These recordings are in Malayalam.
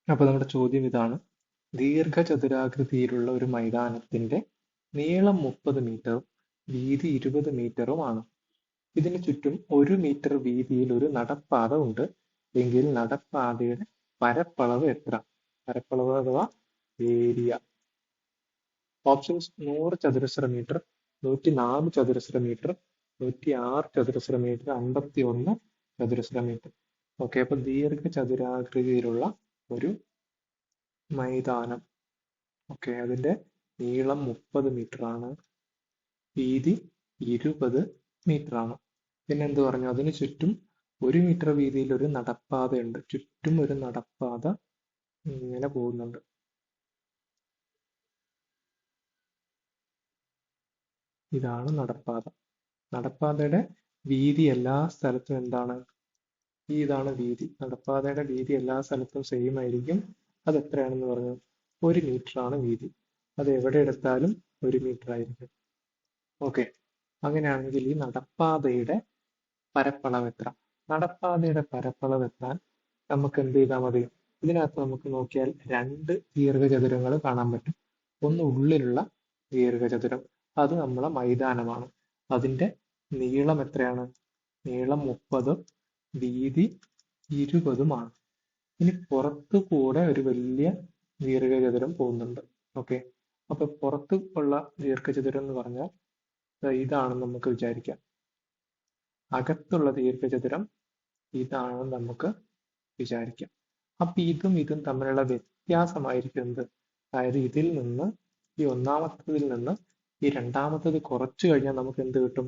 അപ്പൊ നമ്മുടെ ചോദ്യം ഇതാണ്: ദീർഘചതുരാകൃതിയിലുള്ള ഒരു മൈതാനത്തിന്റെ നീളം 30 മീറ്ററും വീതി 20 മീറ്ററുമാണ്. ഇതിനു ചുറ്റും 1 മീറ്റർ വീതിയിൽ ഒരു നടപ്പാത ഉണ്ട് എങ്കിൽ നടപ്പാതയുടെ പരപ്പളവ് എത്ര? പരപ്പളവ് അഥവാ ഏരിയ. ഓപ്ഷൻസ്: 100 ചതുരശ്ര മീറ്റർ, 104 ചതുരശ്ര മീറ്റർ, 106 ചതുരശ്ര മീറ്റർ, 51 ചതുരശ്ര മീറ്റർ. ഓക്കെ, അപ്പൊ ദീർഘചതുരാകൃതിയിലുള്ള ഒരു മൈതാനം. ഓക്കെ, അതിന്റെ നീളം 30 മീറ്റർ ആണ്, വീതി 20 മീറ്റർ ആണ്. പിന്നെ എന്ത് പറഞ്ഞു? അതിന് ചുറ്റും 1 മീറ്റർ വീതിയിൽ ഒരു നടപ്പാതയുണ്ട്. ചുറ്റും ഒരു നടപ്പാത ഇങ്ങനെ പോകുന്നുണ്ട്. ഇതാണ് നടപ്പാത. നടപ്പാതയുടെ വീതി എല്ലാ സ്ഥലത്തും എന്താണ്? ഇതാണ് വീതി. നടപ്പാതയുടെ വീതി എല്ലാ സ്ഥലത്തും സെയിം ആയിരിക്കും. അത് എത്രയാണെന്ന് പറഞ്ഞു? 1 മീറ്റർ ആണ് വീതി. അത് എവിടെ എടുത്താലും 1 മീറ്റർ ആയിരിക്കും. ഓക്കെ, അങ്ങനെയാണെങ്കിൽ ഈ നടപ്പാതയുടെ പരപ്പളവ് എത്ര? നടപ്പാതയുടെ പരപ്പളവ് എത്താൻ നമുക്ക് എന്ത് ചെയ്താൽ മതി? ഇതിനകത്ത് നമുക്ക് നോക്കിയാൽ രണ്ട് ദീർഘചതുരങ്ങൾ കാണാൻ പറ്റും. ഒന്ന് ഉള്ളിലുള്ള ദീർഘചതുരം, അത് നമ്മളെ മൈതാനമാണ്. അതിന്റെ നീളം എത്രയാണ്? നീളം 30, വീതി 20 ഇനി പുറത്തു കൂടെ ഒരു വലിയ ദീർഘചതുരം പോകുന്നുണ്ട്. ഓക്കെ, അപ്പൊ പുറത്ത് ഉള്ള ദീർഘചതുരം എന്ന് പറഞ്ഞാൽ ഇതാണെന്ന് നമുക്ക് വിചാരിക്കാം. അകത്തുള്ള ദീർഘചതുരം ഇതാണെന്ന് നമുക്ക് വിചാരിക്കാം. അപ്പൊ ഇതും തമ്മിലുള്ള വ്യത്യാസമായിരിക്കുന്നത്, അതായത് ഇതിൽ നിന്ന് ഈ ഒന്നാമത്തതിൽ നിന്ന് ഈ രണ്ടാമത്തത് കുറച്ചു കഴിഞ്ഞാൽ നമുക്ക് എന്ത് കിട്ടും?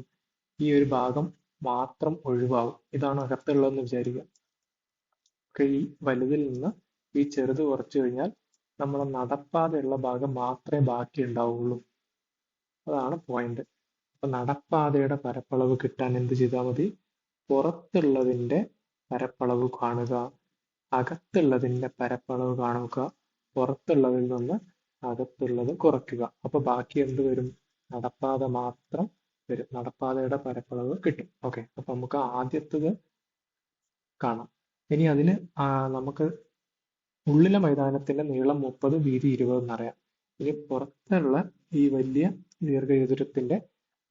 ഈ ഒരു ഭാഗം മാത്രം ഒഴിവാകും. ഇതാണ് അകത്തുള്ളതെന്ന് വിചാരിക്കുക. ഓക്കെ, ഈ വലുതിൽ നിന്ന് ഈ ചെറുത് കുറച്ചു കഴിഞ്ഞാൽ നമ്മളെ നടപ്പാതയുള്ള ഭാഗം മാത്രമേ ബാക്കി ഉണ്ടാവുള്ളൂ. അതാണ് പോയിന്റ്. അപ്പൊ നടപ്പാതയുടെ പരപ്പളവ് കിട്ടാൻ എന്ത് ചെയ്താൽ മതി? പുറത്തുള്ളതിന്റെ പരപ്പളവ് കാണുക, അകത്തുള്ളതിന്റെ പരപ്പളവ് കാണുക, പുറത്തുള്ളതിൽ നിന്ന് അകത്തുള്ളത് കുറയ്ക്കുക. അപ്പൊ ബാക്കി എന്ത് വരും? നടപ്പാത മാത്രം വരും. നടപ്പാതയുടെ പരപ്പളവ് കിട്ടും. ഓക്കെ, അപ്പൊ നമുക്ക് ആദ്യത്തത് കാണാം. ഇനി അതിന് നമുക്ക് ഉള്ളിലെ മൈതാനത്തിന്റെ നീളം 30, വീതി 20 എന്നറിയാം. ഇനി പുറത്തുള്ള ഈ വലിയ ദീർഘചതുരത്തിന്റെ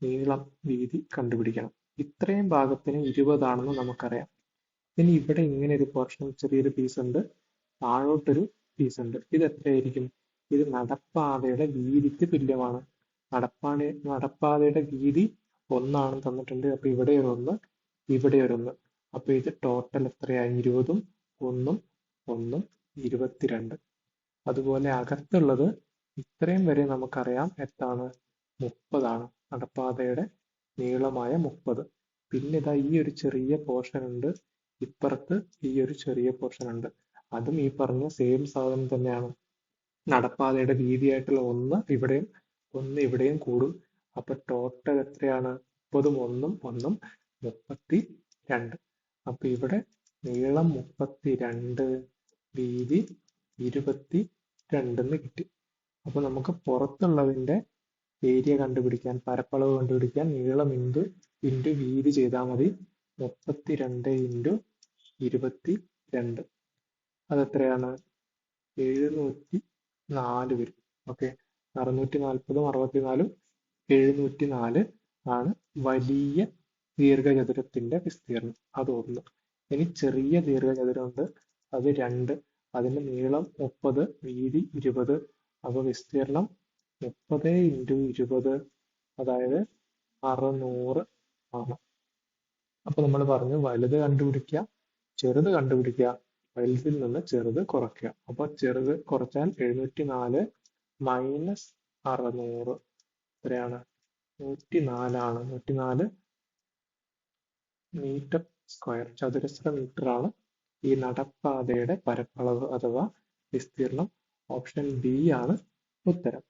നീളം, വീതി കണ്ടുപിടിക്കണം. ഇത്രയും ഭാഗത്തിന് 20 ആണെന്ന് നമുക്കറിയാം. ഇനി ഇവിടെ ഇങ്ങനെ ഒരു പോർഷൻ, ചെറിയൊരു പീസ് ഉണ്ട്, താഴോട്ടൊരു പീസ് ഉണ്ട്. ഇത് എത്രയായിരിക്കും? ഇത് നടപ്പാതയുടെ വീതിക്ക് തുല്യമാണ്. നടപ്പാതയുടെ വീതി 1 ആണെന്ന് തന്നിട്ടുണ്ട്. അപ്പൊ ഇവിടെ ഒരു 1, ഇവിടെ ഒരു 1. അപ്പൊ ഇത് ടോട്ടൽ എത്രയായി? 20ഉം 1ഉം 1ഉം 22. അതുപോലെ അകത്തുള്ളത് ഇത്രയും വരെ നമുക്കറിയാം എത്താണ്? 30 ആണ്. നടപ്പാതയുടെ നീളമായ 30. പിന്നെ ഇതാ ഈ ഒരു ചെറിയ പോർഷൻ ഉണ്ട്, ഇപ്പുറത്ത് ഈ ഒരു ചെറിയ പോർഷൻ ഉണ്ട്. അതും ഈ പറഞ്ഞ സെയിം സാധനം തന്നെയാണ്. നടപ്പാതയുടെ വീതിയായിട്ടുള്ള 1 ഇവിടെയും 1 ഇവിടെയും കൂടും. അപ്പൊ ടോട്ടൽ എത്രയാണ്? 30ഉം 1ഉം 1ഉം 32. അപ്പൊ ഇവിടെ നീളം 32, വീതി 22 എന്ന് കിട്ടി. അപ്പൊ നമുക്ക് പുറത്തുള്ളതിന്റെ ഏരിയ കണ്ടുപിടിക്കാൻ, പരപ്പളവ് കണ്ടുപിടിക്കാൻ നീളം ഇൻറ്റു വീതി ചെയ്താൽ മതി. 32 ഇൻറ്റു 22, അതെത്രയാണ്? 704 വരും. ഓക്കെ, 640ഉം 64ഉം 704 ആണ് വലിയ ദീർഘചതുരത്തിന്റെ വിസ്തീർണം. അത് 1. ഇനി ചെറിയ ദീർഘചതുരമുണ്ട്, അത് 2. അതിന്റെ നീളം 30, വീതി 20. അപ്പൊ വിസ്തീർണം 30 ഇൻറ്റു 20, അതായത് 600 ആണ്. അപ്പൊ നമ്മൾ പറഞ്ഞു വലുത് കണ്ടുപിടിക്കുക, ചെറുത് കണ്ടുപിടിക്കുക, വലുതിൽ നിന്ന് ചെറുത് കുറയ്ക്കുക. അപ്പൊ ചെറുത് കുറച്ചാൽ 704 മൈനസ് 600 എത്രയാണ്? 104 ആണ്. 104 മീറ്റർ സ്ക്വയർ, ചതുരശ്ര മീറ്റർ ആണ് ഈ നടപ്പാതയുടെ പരപ്പളവ് അഥവാ വിസ്തീർണം. ഓപ്ഷൻ ബി ആണ് ഉത്തരം.